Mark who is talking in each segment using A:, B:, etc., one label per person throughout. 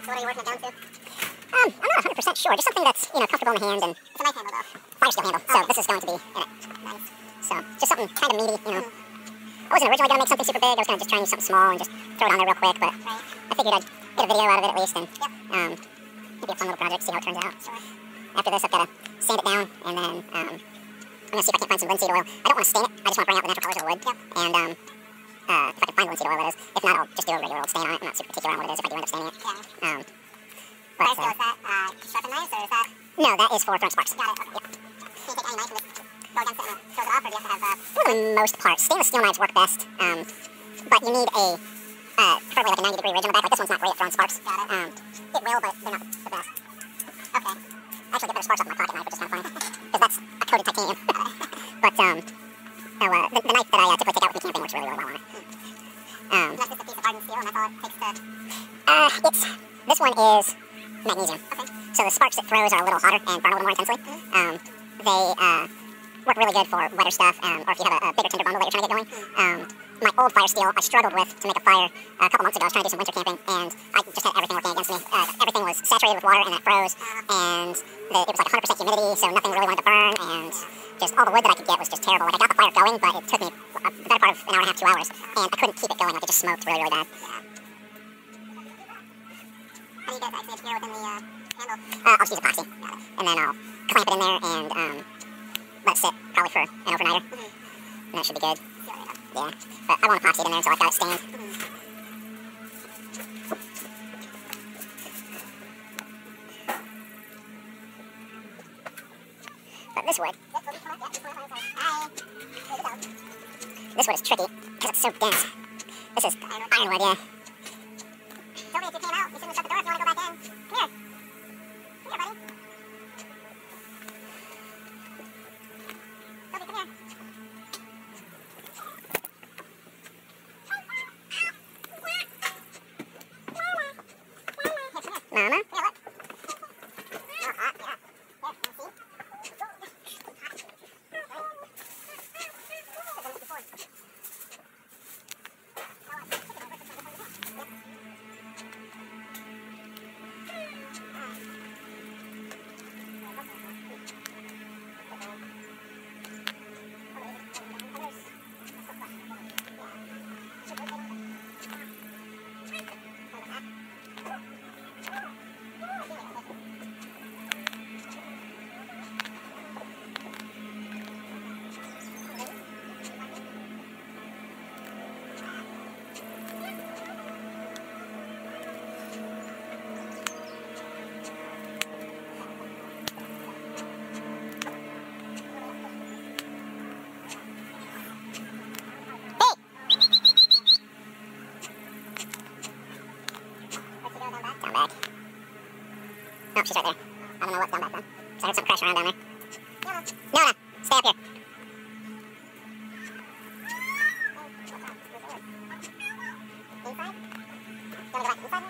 A: What are you working it down to? I'm not 100% sure. Just something that's, comfortable in the hand, and it's a nice handle though. Fire steel handle. So this is going to be in it. Nice. So just something kind of meaty, I wasn't originally going to make something super big. I was going to just try and use something small and just throw it on there real quick, but I figured I'd get a video out of it at least, and maybe a fun little project, see how it turns out. Sure. After this, I've got to sand it down, and then I'm going to see if I can't find some linseed oil. I don't want to stain it. I just want to bring out the natural colors of the wood. And if I can find linseed oil, that is. If not, I'll just do a regular old stain on it. I'm not super particular on what it is if I do end up staining it. Yeah. But, is that sharpened knives, or is that? No, that is for throwing sparks. Got it. Okay. Yeah. Can you take any knife and just go against it and it throws it off, or do you have to have? For the most part, stainless steel knives work best. But you need preferably like a 90-degree ridge on the back. Like this one's not great at throwing sparks. Got it. It will, but they're not the best. Okay. I actually get better sparks off my pocket knife, which is kind of funny, because that's a coated titanium. But the knife that I typically take out with me camping works really, really well on it. That's just a piece of hardened steel, and that's all it takes to. This one is magnesium. Okay. So the sparks it throws are a little hotter and burn a little more intensely. They work really good for wetter stuff, or if you have a bigger tinder bundle that you're trying to get going. My old fire steel, I struggled with to make a fire a couple months ago. I was trying to do some winter camping, and I just had everything working against me. Everything was saturated with water, and it froze, and it was like 100% humidity, so nothing really wanted to burn, and just all the wood that I could get was just terrible. Like, I got the fire going, but it took me the better part of an hour and a half, 2 hours, and I couldn't keep it going. Like, it just smoked really, really bad. How do you get the exit here within the handle? I'll just use epoxy, and then I'll clamp it in there and let it sit probably for an overnighter, and that should be good. Yeah, but I want epoxy in there, so I've got it stained. But this wood is tricky because it's so dense. This is ironwood, yeah. Told me if you came out, you shouldn't have shut the door if you want to go back in. Come here. Come here, buddy. Toby, come here. Mama? Yeah, what? Oh, hot, yeah. Here, you see? Oh, she's right there. I don't know what's down back then. So I heard something crash around down there. No, stay up here. Inside? You want to go back inside now?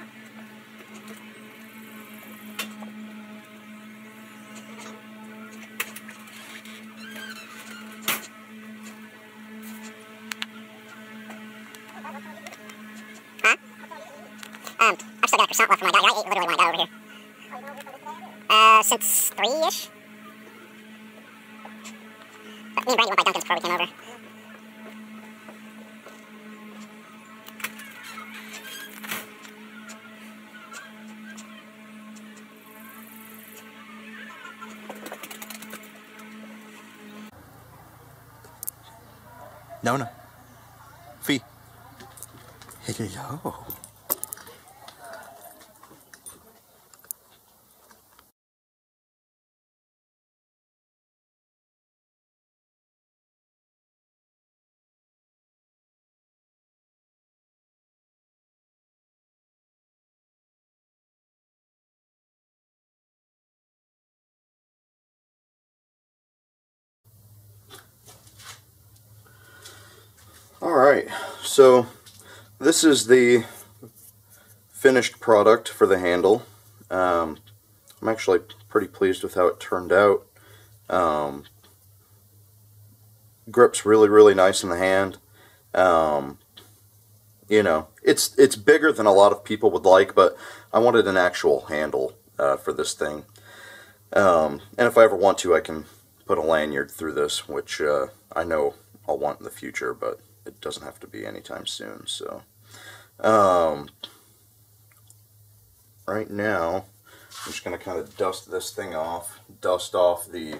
A: Huh? I've still got a croissant left from my guy. I ate literally when I got over here. Since 3-ish. But me and Brady went by Duncan's before we came over.
B: Nona. Fee. Hello. Alright, so this is the finished product for the handle. I'm actually pretty pleased with how it turned out. Grip's really, really nice in the hand. You know, it's bigger than a lot of people would like, but I wanted an actual handle for this thing. And if I ever want to, I can put a lanyard through this, which I know I'll want in the future, but it doesn't have to be anytime soon. So, right now, I'm just going to kind of dust this thing off, dust off the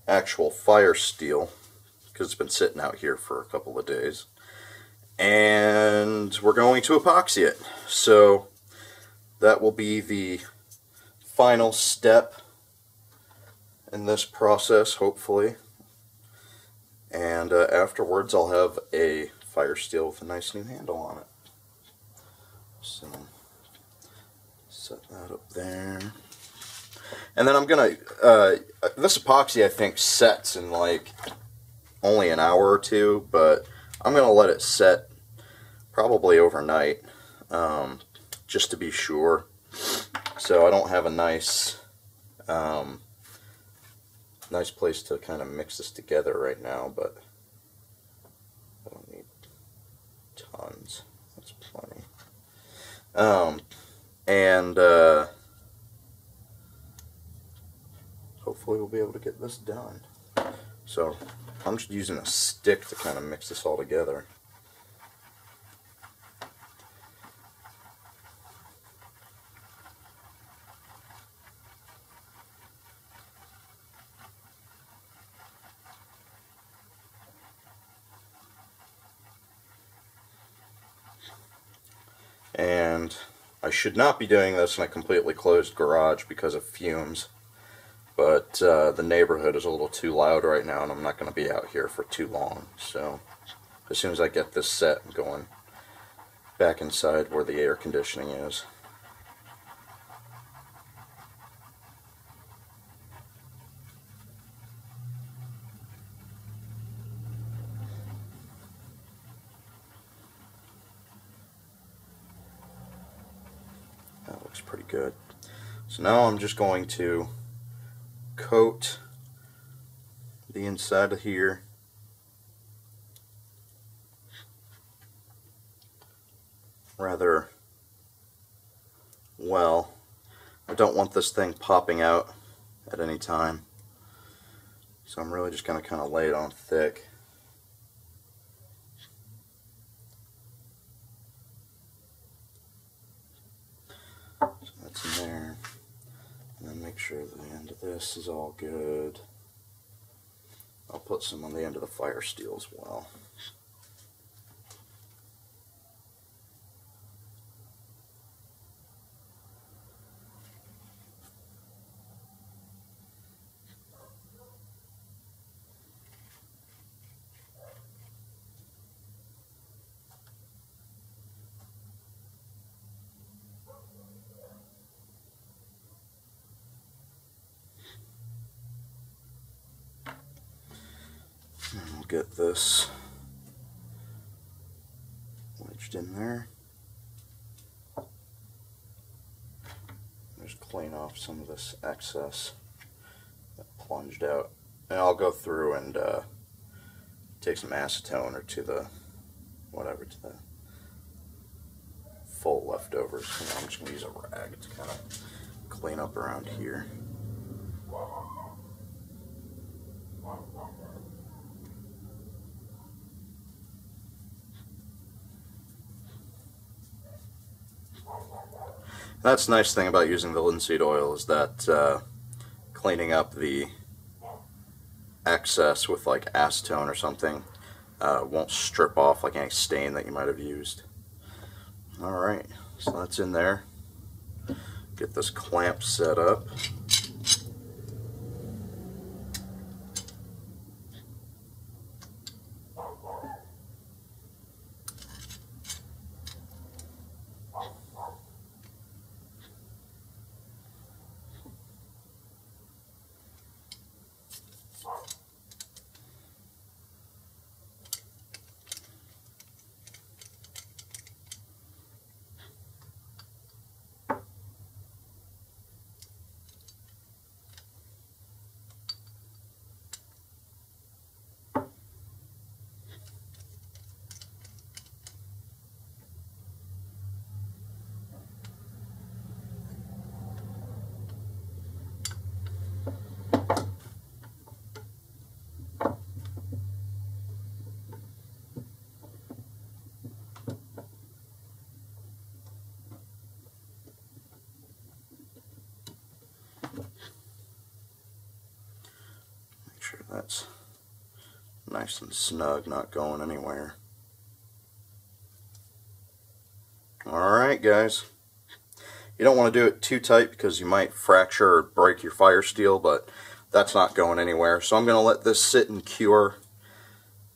B: actual fire steel, because it's been sitting out here for a couple of days. And we're going to epoxy it. So that will be the final step in this process, hopefully. And afterwards I'll have a fire steel with a nice new handle on it. So set that up there. And then I'm gonna, this epoxy I think sets in like only an hour or two, but I'm gonna let it set probably overnight, just to be sure. So I don't have a nice, nice place to kind of mix this together right now, but I don't need tons. That's plenty. And hopefully we'll be able to get this done. So I'm just using a stick to kind of mix this all together. And I should not be doing this in a completely closed garage because of fumes, but the neighborhood is a little too loud right now and I'm not going to be out here for too long. So as soon as I get this set, I'm going back inside where the air conditioning is. That looks pretty good. So now I'm just going to coat the inside of here rather well. I don't want this thing popping out at any time, so I'm really just going to kind of lay it on thick. So that's in there. And then make sure the end of this is all good. I'll put some on the end of the fire steel as well. And we'll get this wedged in there. Just clean off some of this excess that plunged out. And I'll go through and take some acetone or to the full leftovers. I'm just going to use a rag to kind of clean up around here. That's the nice thing about using the linseed oil, is that cleaning up the excess with like acetone or something won't strip off like any stain that you might have used. Alright, so that's in there. Get this clamp set up. That's nice and snug, not going anywhere. Alright guys, you don't want to do it too tight because you might fracture or break your fire steel, but that's not going anywhere. So I'm going to let this sit and cure,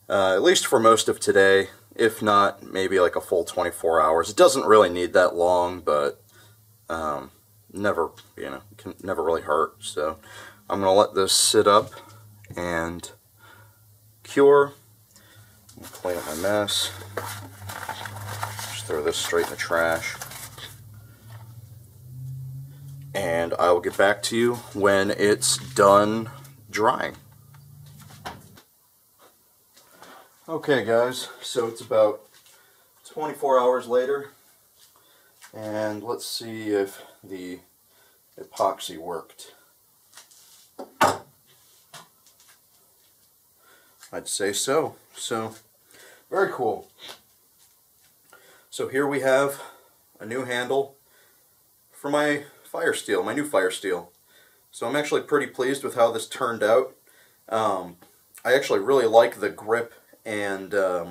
B: at least for most of today, if not maybe like a full 24 hours. It doesn't really need that long, but never, can never really hurt. So I'm going to let this sit up and cure. I'm going to clean up my mess. Just throw this straight in the trash. And I will get back to you when it's done drying. Okay guys, so it's about 24 hours later, and let's see if the epoxy worked. I'd say so. So, very cool. So here we have a new handle for my fire steel, my new fire steel. So I'm actually pretty pleased with how this turned out. I actually really like the grip and just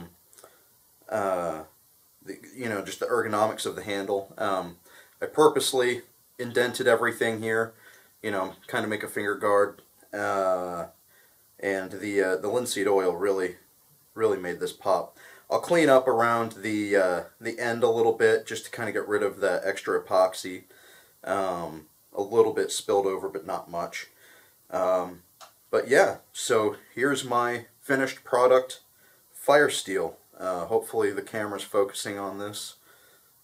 B: the ergonomics of the handle. I purposely indented everything here, kind of make a finger guard, and the linseed oil really made this pop. I'll clean up around the end a little bit just to kind of get rid of that extra epoxy. A little bit spilled over, but not much. But yeah, so here's my finished product, fire steel. Hopefully the camera's focusing on this.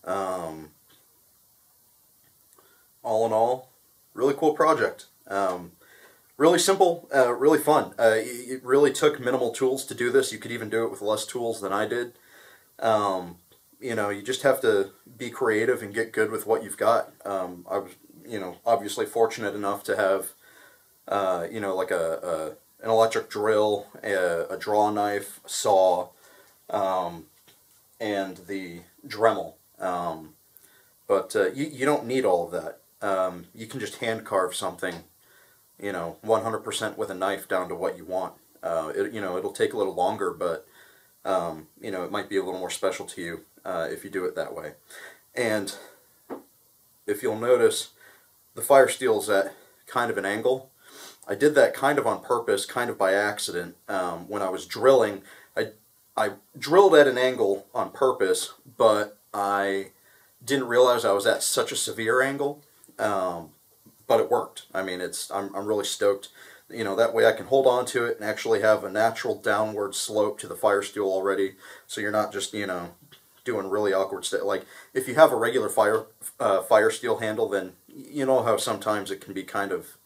B: All in all, really cool project. Really simple, really fun. It really took minimal tools to do this. You could even do it with less tools than I did. You just have to be creative and get good with what you've got. I was, obviously fortunate enough to have, like an electric drill, a draw knife, a saw, and the Dremel. But you don't need all of that. You can just hand carve something, 100% with a knife down to what you want. It'll take a little longer, but it might be a little more special to you if you do it that way. And if you'll notice, the fire steel is at kind of an angle. I did that kind of on purpose, kind of by accident. When I was drilling, I drilled at an angle on purpose, but I didn't realize I was at such a severe angle. But it worked. I mean, I'm really stoked. That way I can hold on to it and actually have a natural downward slope to the fire steel already. So you're not just, doing really awkward stuff. Like, if you have a regular fire steel handle, then you know how sometimes it can be kind of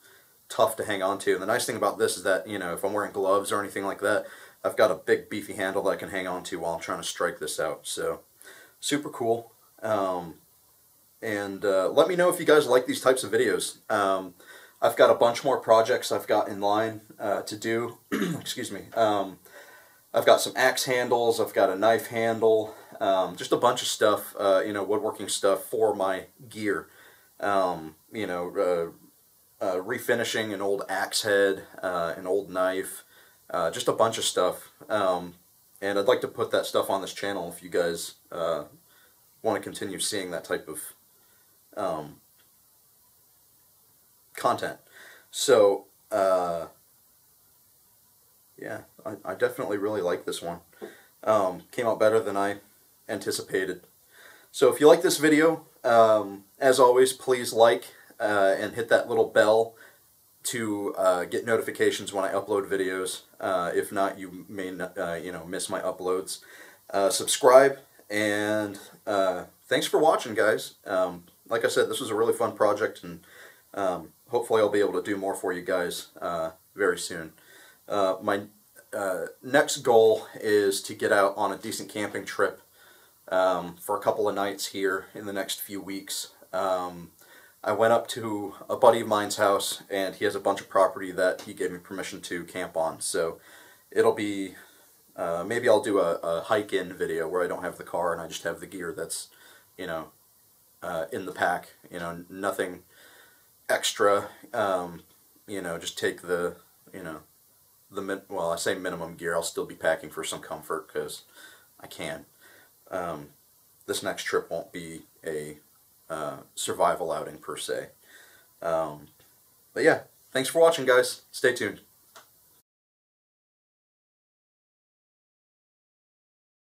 B: tough to hang on to. And the nice thing about this is that, if I'm wearing gloves or anything like that, I've got a big beefy handle that I can hang on to while I'm trying to strike this out. So, super cool. And let me know if you guys like these types of videos. I've got a bunch more projects I've got in line to do. Excuse me. I've got some axe handles, I've got a knife handle, just a bunch of stuff, woodworking stuff for my gear. Refinishing an old axe head, an old knife, just a bunch of stuff. And I'd like to put that stuff on this channel if you guys want to continue seeing that type of content. So, yeah, I definitely really like this one. Came out better than I anticipated. So if you like this video, as always, please like and hit that little bell to get notifications when I upload videos. If not, you may miss my uploads. Subscribe, and thanks for watching, guys. Like I said, this was a really fun project, and hopefully I'll be able to do more for you guys very soon. My next goal is to get out on a decent camping trip for a couple of nights here in the next few weeks. I went up to a buddy of mine's house, and he has a bunch of property that he gave me permission to camp on. So it'll be, maybe I'll do a hike-in video where I don't have the car and I just have the gear that's, in the pack. Nothing extra. Just take the, well, I say minimum gear. I'll still be packing for some comfort because I can. This next trip won't be a survival outing per se. But yeah, thanks for watching, guys. Stay tuned.